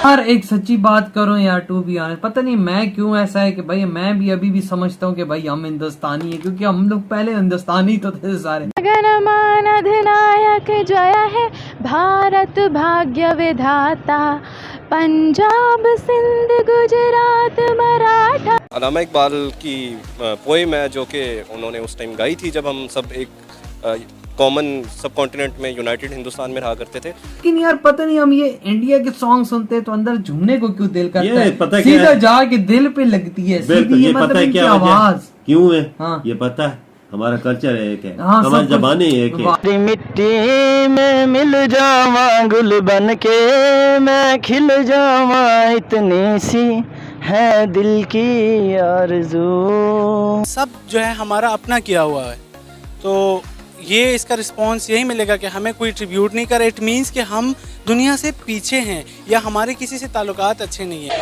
यार एक सच्ची बात करो यार, टू बी ऑनेस्ट पता नहीं मैं क्यों ऐसा है कि भाई मैं भी अभी भी समझता हूँ कि भाई हम हिंदुस्तानी है, क्योंकि हम लोग पहले हिंदुस्तानी तो थे सारे। गणमान अधिनायक जय है भारत भाग्य विधाता, पंजाब सिंध गुजरात मराठा। अल्लामा इकबाल की पोएम है जो कि उन्होंने उस टाइम गाई थी जब हम सब एक कॉमन सब कॉन्टिनेंट में यूनाइटेड हिंदुस्तान में रहा करते थे। लेकिन यार पता नहीं हम ये इंडिया के सॉन्ग सुनते हैं तो अंदर झूमने को क्यों दिल करता है, पता सीधा जाके दिल पे लगती है सीधी, ये मतलब इनकी आवाज क्यों है। हाँ। ये पता है हमारा कल्चर एक है, हाँ, हमारी जबानी एक है। मिट्टी में मिल जावा गुल बन के मैं खिल जावा, इतनी सी है दिल की आरज़ू। सब जो है हमारा अपना किया हुआ है, तो ये इसका रिस्पॉन्स यही मिलेगा कि हमें कोई ट्रिब्यूट नहीं करे। इट मीन्स कि हम दुनिया से पीछे हैं या हमारे किसी से ताल्लुकात अच्छे नहीं हैं।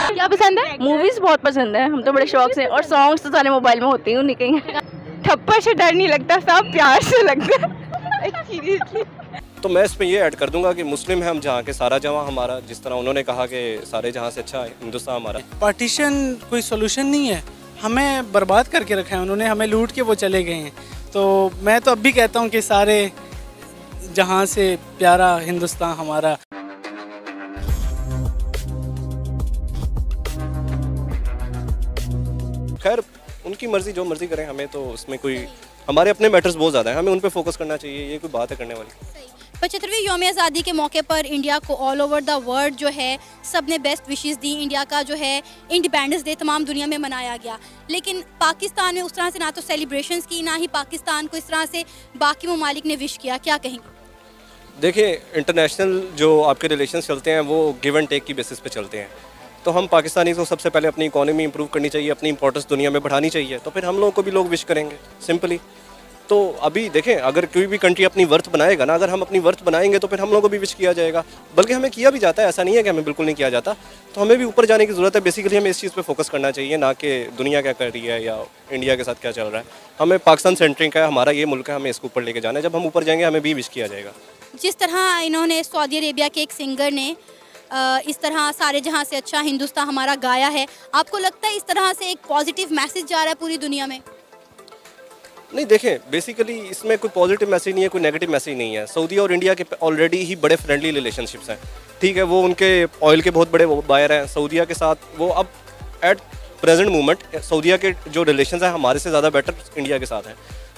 क्या पसंद है? मूवीज बहुत पसंद है, हम तो बड़े शौक से, और सॉन्ग्स तो सारे मोबाइल में होते ही नहीं कहीं। ठप्पा से डर नहीं लगता, सब प्यार से लगता है। तो मैं इसमें ये ऐड कर दूंगा कि मुस्लिम है हम जहाँ के, सारा जहाँ हमारा, जिस तरह उन्होंने कहा कि सारे जहाँ से अच्छा है हिंदुस्तान हमारा। पार्टीशन कोई सोल्यूशन नहीं है, हमें बर्बाद करके रखा है उन्होंने, हमें लूट के वो चले गए हैं। तो मैं तो अब भी कहता हूँ कि सारे जहाँ से प्यारा हिंदुस्तान हमारा। खैर उनकी मर्जी, जो मर्जी करें, हमें तो उसमें कोई, हमारे अपने मैटर्स बहुत ज़्यादा हैं, हमें उन पे फोकस करना चाहिए, ये कोई बात है करने वाली। 75वीं यौम आज़ादी के मौके पर इंडिया को ऑल ओवर द वर्ल्ड जो है सब ने बेस्ट विशेस दी। इंडिया का जो है इंडिपेंडेंस डे तमाम दुनिया में मनाया गया, लेकिन पाकिस्तान में उस तरह से ना तो सेलिब्रेशंस की, ना ही पाकिस्तान को इस तरह से बाकी ममालिक ने विश किया। क्या कहेंगे? देखिए इंटरनेशनल जो आपके रिलेशन चलते हैं वो गिव एंड टेक की बेसिस पे चलते हैं, तो हम पाकिस्तानी को सबसे पहले अपनी इकोनॉमी इंप्रूव करनी चाहिए, अपनी इंपॉर्टेंस दुनिया में बढ़ानी चाहिए, तो फिर हम लोगों को भी लोग विश करेंगे सिंपली। तो अभी देखें अगर कोई भी कंट्री अपनी वर्थ बनाएगा ना, अगर हम अपनी वर्थ बनाएंगे तो फिर हम लोगों को भी विश किया जाएगा, बल्कि हमें किया भी जाता है, ऐसा नहीं है कि हमें बिल्कुल नहीं किया जाता। तो हमें भी ऊपर जाने की ज़रूरत है। बेसिकली हमें इस चीज़ पे फोकस करना चाहिए, ना कि दुनिया क्या कर रही है या इंडिया के साथ क्या चल रहा है। हमें पाकिस्तान सेंट्रिक है, हमारा ये मुल्क है, हमें इसको ऊपर लेके जाना है। जब हम ऊपर जाएंगे हमें भी विश किया जाएगा। जिस तरह इन्होंने सऊदी अरेबिया के एक सिंगर ने इस तरह सारे जहां से अच्छा हिंदुस्तान हमारा गाया है, आपको लगता है इस तरह से एक पॉजिटिव मैसेज जा रहा है पूरी दुनिया में? नहीं, देखें बेसिकली इसमें कोई पॉजिटिव मैसेज नहीं है, कोई नेगेटिव मैसेज नहीं है। सऊदी और इंडिया के ऑलरेडी ही बड़े फ्रेंडली रिलेशनशिप्स हैं, ठीक है। वो उनके ऑयल के बहुत बड़े बायर हैं सऊदीया के साथ। वो अब एट प्रेजेंट मोमेंट सऊदीया के जो रिलेशंस हैं हमारे से ज़्यादा बेटर इंडिया के साथ हैं।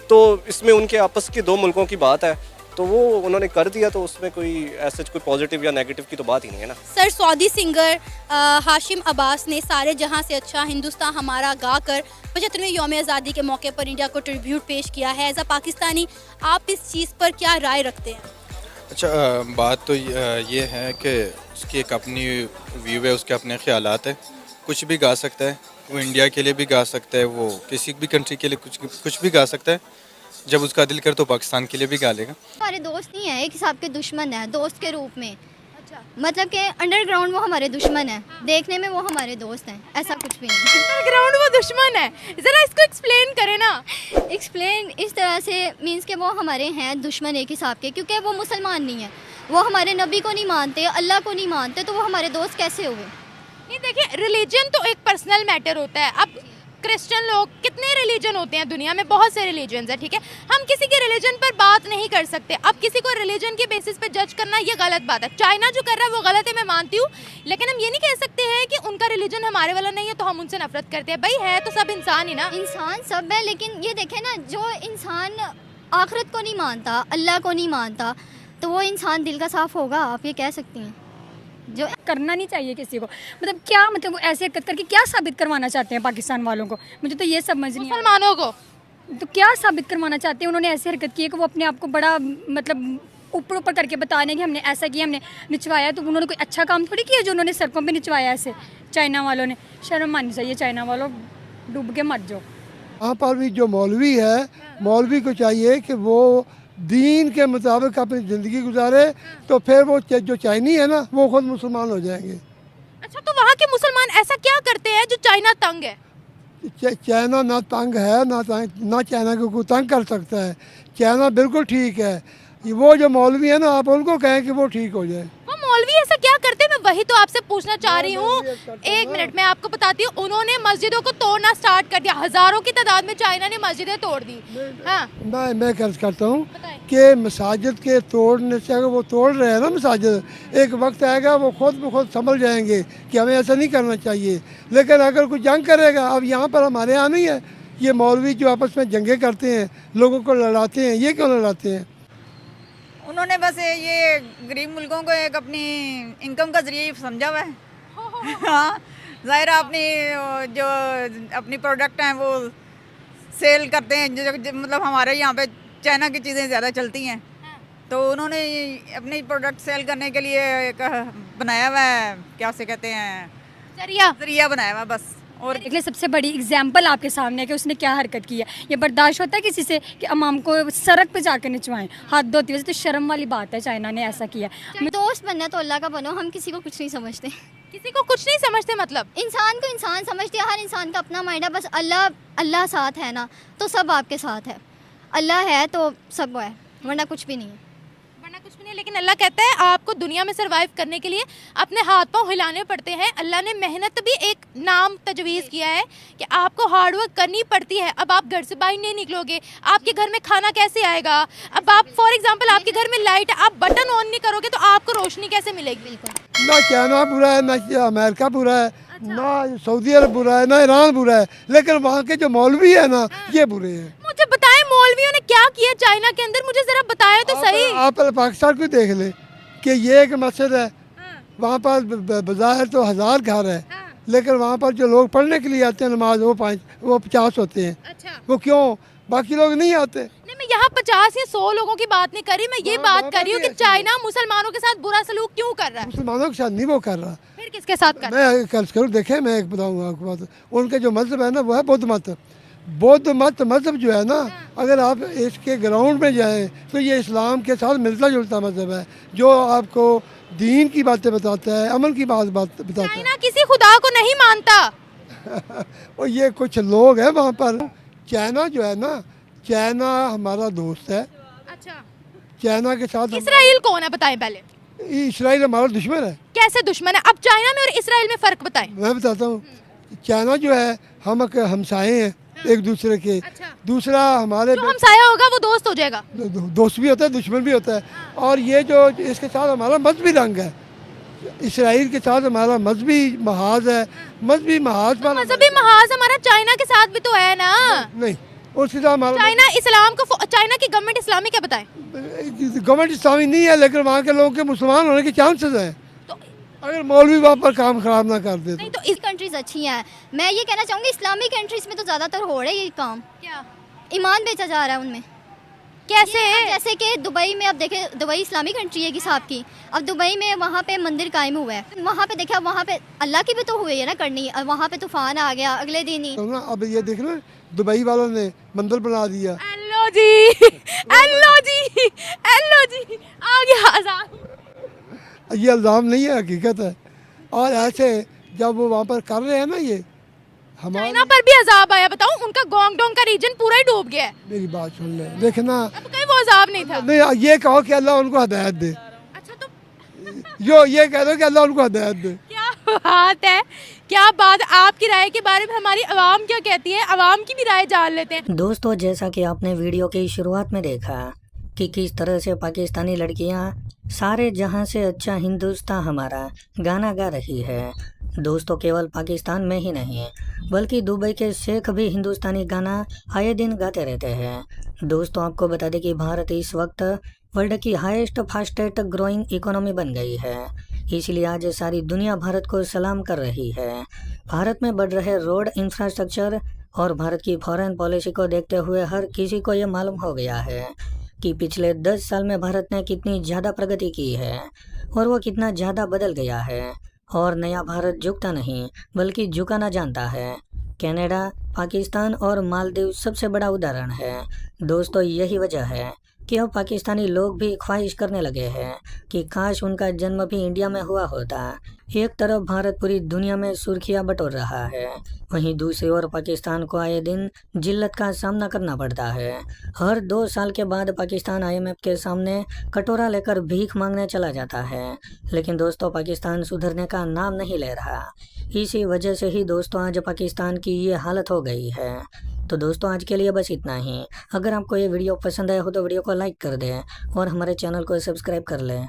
तो इसमें उनके आपस के दो मुल्कों की बात है, तो वो उन्होंने कर दिया, तो उसमें कोई ऐसा कोई पॉजिटिव या नेगेटिव की तो बात ही नहीं है ना। Sir, Saudi singer Hashim Abbas ने सारे जहां से अच्छा हिंदुस्तान हमारा गाकर 75वें यौम आज़ादी के मौके पर इंडिया को ट्रिब्यूट पेश किया है। एज अ पाकिस्तानी आप इस चीज़ पर क्या राय रखते हैं? अच्छा, बात तो ये है कि उसकी एक अपनी व्यू है, उसके अपने ख्यालात है। कुछ भी गा सकता है, वो इंडिया के लिए भी गा सकता है, वो किसी भी कंट्री के लिए कुछ भी गा सकता है। जब उसका दिल कर तो पाकिस्तान के लिए भी गा लेगा। हमारे दोस्त नहीं है, एक हिसाब के दुश्मन है दोस्त के रूप में। अच्छा, मतलब कि अंडरग्राउंड वो हमारे दुश्मन है, देखने में वो हमारे दोस्त हैं, ऐसा कुछ भी नहीं। अंडरग्राउंड वो दुश्मन है, ज़रा इसको एक्सप्लेन करें ना। एक्सप्लेन इस तरह से मीन्स के वो हमारे हैं दुश्मन एक हिसाब के, क्योंकि वो मुसलमान नहीं है, वो हमारे नबी को नहीं मानते, अल्लाह को नहीं मानते, तो वो हमारे दोस्त कैसे हुए? नहीं, देखिए रिलीजन तो एक पर्सनल मैटर होता है। अब क्रिश्चियन लोग, कितने रिलीजन होते हैं दुनिया में, बहुत से रिलीजन्स हैं, ठीक है। हम किसी के रिलीजन पर बात नहीं कर सकते। अब किसी को रिलीजन के बेसिस पे जज करना ये गलत बात है। चाइना जो कर रहा है वो गलत है, मैं मानती हूँ, लेकिन हम ये नहीं कह सकते हैं कि उनका रिलीजन हमारे वाला नहीं है तो हम उनसे नफरत करते हैं। भाई है तो सब इंसान ही ना। इंसान सब है, लेकिन ये देखें ना, जो इंसान आखिरत को नहीं मानता, अल्लाह को नहीं मानता, तो वो इंसान दिल का साफ होगा? आप ये कह सकती हैं। जो करना नहीं चाहिए किसी को, मतलब क्या, मतलब ऐसे हरकत करके क्या साबित करवाना चाहते हैं पाकिस्तान वालों को? मुझे तो ये समझ नहीं, मुसलमानों को तो क्या साबित करवाना चाहते हैं? उन्होंने ऐसी हरकत की है कि वो अपने आप को बड़ा मतलब ऊपर ऊपर करके बता रहे हैं कि हमने ऐसा किया, हमने निचवाया। तो उन्होंने कोई अच्छा काम थोड़ी किया जो उन्होंने सड़कों पे निचवाया ऐसे। चाइना वालों ने, शर्म आनी चाहिए, चाइना वालों डूब के मर जाओ। वहाँ पर भी जो मौलवी है, मौलवी को चाहिए कि वो दीन के मुताबिक अपनी ज़िंदगी गुजारे, तो फिर वो जो चाइनी है ना, वो खुद मुसलमान हो जाएंगे। अच्छा, तो वहाँ के मुसलमान ऐसा क्या करते हैं जो चाइना तंग है? चाइना ना तंग है ना चाइना को कोई तंग कर सकता है। चाइना बिल्कुल ठीक है। वो जो मौलवी है ना, आप उनको कहें कि वो ठीक हो जाए। वो मौलवी ऐसा क्या करते हैं, मैं वही तो आपसे पूछना चाह रही हूँ। एक मिनट मैं आपको बताती हूँ, उन्होंने मस्जिदों को तोड़ना स्टार्ट कर दिया, हजारों की तादाद में चाइना ने मस्जिदें तोड़ दी। हाँ मैं कर्ज करता हूँ कि मसाजिद के तोड़ने से, अगर वो तोड़ रहे हैं ना मसाजिद, एक वक्त आएगा वो खुद ब खुद समझ जाएंगे कि हमें ऐसा नहीं करना चाहिए। लेकिन अगर कोई जंग करेगा, अब यहाँ पर हमारे यहाँ नहीं है, ये मौलवी जो आपस में जंगे करते हैं, लोगों को लड़ाते हैं, ये क्यों लड़ाते हैं? उन्होंने बस ये गरीब मुल्कों को एक अपनी इनकम का जरिए समझा हुआ है। हाँ, ज़ाहिर अपनी जो अपनी प्रोडक्ट हैं वो सेल करते हैं, जो मतलब हमारे यहाँ पे चाइना की चीज़ें ज़्यादा चलती हैं, तो उन्होंने अपनी प्रोडक्ट सेल करने के लिए एक बनाया हुआ है, क्या उसे कहते हैं, जरिया बनाया हुआ बस। और निकले सबसे बड़ी एग्जाम्पल आपके सामने है कि उसने क्या हरकत की है। ये बर्दाश्त होता है किसी से कि अमाम को सड़क पे जाकर नचवाएं, हाथ धोती वैसे तो शर्म वाली बात है। चाइना ने ऐसा किया। दोस्त बनना तो अल्लाह का बनो, हम किसी को कुछ नहीं समझते। किसी को कुछ नहीं समझते मतलब इंसान को इंसान समझते हैं, हर इंसान का अपना माइंड है। बस अल्लाह साथ है ना, तो सब आपके साथ है। अल्लाह है तो सब है, वरना कुछ भी नहीं है। लेकिन अल्लाह कहता है आपको दुनिया में सरवाइव करने के लिए अपने हाथ पांव हिलाने पड़ते हैं। अल्लाह ने मेहनत भी एक नाम तजवीज़ किया है कि आपको हार्ड वर्क करनी पड़ती है। अब आप घर से बाहर नहीं निकलोगे, आपके घर में खाना कैसे आएगा? अब आप फॉर एग्जांपल आपके घर में लाइट, आप बटन ऑन नहीं करोगे तो आपको रोशनी कैसे मिलेगी? बिल्कुल ना चाइना बुरा है, ना अमेरिका बुरा है, ना सऊदी अरब बुरा है, ना ईरान बुरा है, लेकिन वहाँ के जो मौलवी है ना, ये बुरे हैं। मुझे बताएं मौलवियों ने क्या किया चाइना के अंदर, मुझे जरा बताया तो सही। आप पाकिस्तान को देख ले कि ये एक मस्जिद है, वहाँ पर बाज़ाहिर तो 1000 घर है, लेकिन वहाँ पर जो लोग पढ़ने के लिए आते हैं नमाज, वो 50 होते हैं। वो क्यों? बाकी लोग नहीं आते। नहीं, मैं यहाँ 50 या 100 लोगों की बात नहीं कर रही, मैं ये बात कर रही हूँ कि चाइना मुसलमानों के साथ बुरा सलूक क्यों कर रहा है? मुसलमानों के साथ नहीं वो कर रहा, फिर किसके साथ कर रहा है? मैं कर्ज करूँ, देखे मैं एक बताऊँगा आपको बात। उनके जो मजहब है ना, वो है बौद्ध मत। बौद्ध मत मजहब जो है ना, अगर आप इसके ग्राउंड में जाएं तो ये इस्लाम के साथ मिलता जुलता मजहब है, जो आपको दीन की बातें बताता है, अमन की बात बताता है। चाइना किसी खुदा को नहीं मानता। और ये कुछ लोग हैं वहाँ पर। चाइना जो है ना, चाइना हमारा दोस्त है। अच्छा, चाइना के साथ इसराइल कौन है बताएं पहले? इसराइल हमारा दुश्मन है। कैसे दुश्मन है? अब चाइना में और इसराइल में फर्क बताएं। मैं बताता हूँ। चाइना जो है हम हमसाए हैं एक दूसरे के। अच्छा। दूसरा हमारे जो हमसाया होगा वो दोस्त हो जाएगा। दोस्त भी होता है, दुश्मन भी होता है। और ये जो इसके साथ हमारा मजहबी रंग है, इसराइल के साथ हमारा मजहबी महाज है। मजहबी महाज पर मजहबी महाज हमारा चाइना के साथ भी तो है ना? नहीं, उसके साथ हमारा चाइना इस्लाम को, चाइना की गवर्नमेंट इस्लामी क्या बताएं? गवर्नमेंट इस्लामी नहीं है, लेकिन वहाँ के लोगों के मुसलमान होने के चांसेस हैं, अगर मौलवी वहाँ पर काम खराब ना कर दे। नहीं तो इस कंट्रीज अच्छी हैं। मैं ये कहना चाहूँगी इस्लामिक कंट्रीज में तो ज़्यादातर हो रहा है ये काम। क्या? ईमान बेचा जा रहा है उनमें। कैसे? जैसे कि दुबई में, अब देखें दुबई इस्लामिक कंट्री है किसाब की, अब दुबई में वहाँ पे मंदिर कायम हुआ है, वहाँ पे देखा, वहाँ पे अल्लाह की भी तो हुई है ना करनी, और वहाँ पे तूफान आ गया अगले दिन ही। अब ये देख लो, दुबई वालों ने मंदिर बना दिया। एलो जी, एलो जी, एलो जी, आ गया अज़ाब। ये इल्ज़ाम नहीं है, हकीकत है। और ऐसे जब वो वहाँ पर कर रहे हैं ना, ये चाइना पर भी अजाब आया। बताऊं, उनका गोंगडोंग का रीजन पूरा ही डूब गया है। मेरी बात सुन ले, देखना अब कहीं वो अजाब नहीं था। नहीं, ये कहो कि अल्लाह उनको हिदायत दे। अच्छा, तो जो ये कह दो कि अल्लाह उनको हिदायत दे। क्या बात है, क्या बात। आपकी राय के बारे में हमारी आवाम क्या कहती है, आवाम की भी राय जान लेते हैं। दोस्तों, जैसा कि आपने वीडियो की शुरुआत में देखा कि किस तरह से पाकिस्तानी लड़कियां सारे जहां से अच्छा हिंदुस्तान हमारा गाना गा रही है। दोस्तों, केवल पाकिस्तान में ही नहीं बल्कि दुबई के शेख भी हिंदुस्तानी गाना आए दिन गाते रहते हैं। दोस्तों, आपको बता दें कि भारत इस वक्त वर्ल्ड की हाईएस्ट फास्टेस्ट ग्रोइंग इकोनॉमी बन गई है, इसलिए आज सारी दुनिया भारत को सलाम कर रही है। भारत में बढ़ रहे रोड इंफ्रास्ट्रक्चर और भारत की फॉरेन पॉलिसी को देखते हुए हर किसी को ये मालूम हो गया है कि पिछले 10 साल में भारत ने कितनी ज़्यादा प्रगति की है और वो कितना ज़्यादा बदल गया है। और नया भारत झुकता नहीं बल्कि झुकाना जानता है। कनाडा, पाकिस्तान और मालदीव सबसे बड़ा उदाहरण है। दोस्तों, यही वजह है कि अब पाकिस्तानी लोग भी ख्वाहिश करने लगे हैं कि काश उनका जन्म भी इंडिया में हुआ होता। एक तरफ भारत पूरी दुनिया में सुर्खियां बटोर रहा है, वहीं दूसरी ओर पाकिस्तान को आए दिन जिल्लत का सामना करना पड़ता है। हर 2 साल के बाद पाकिस्तान IMF के सामने कटोरा लेकर भीख मांगने चला जाता है, लेकिन दोस्तों पाकिस्तान सुधरने का नाम नहीं ले रहा। इसी वजह से ही दोस्तों आज पाकिस्तान की ये हालत हो गई है। तो दोस्तों आज के लिए बस इतना ही। अगर आपको ये वीडियो पसंद आया हो तो वीडियो को लाइक कर दें और हमारे चैनल को सब्सक्राइब कर लें।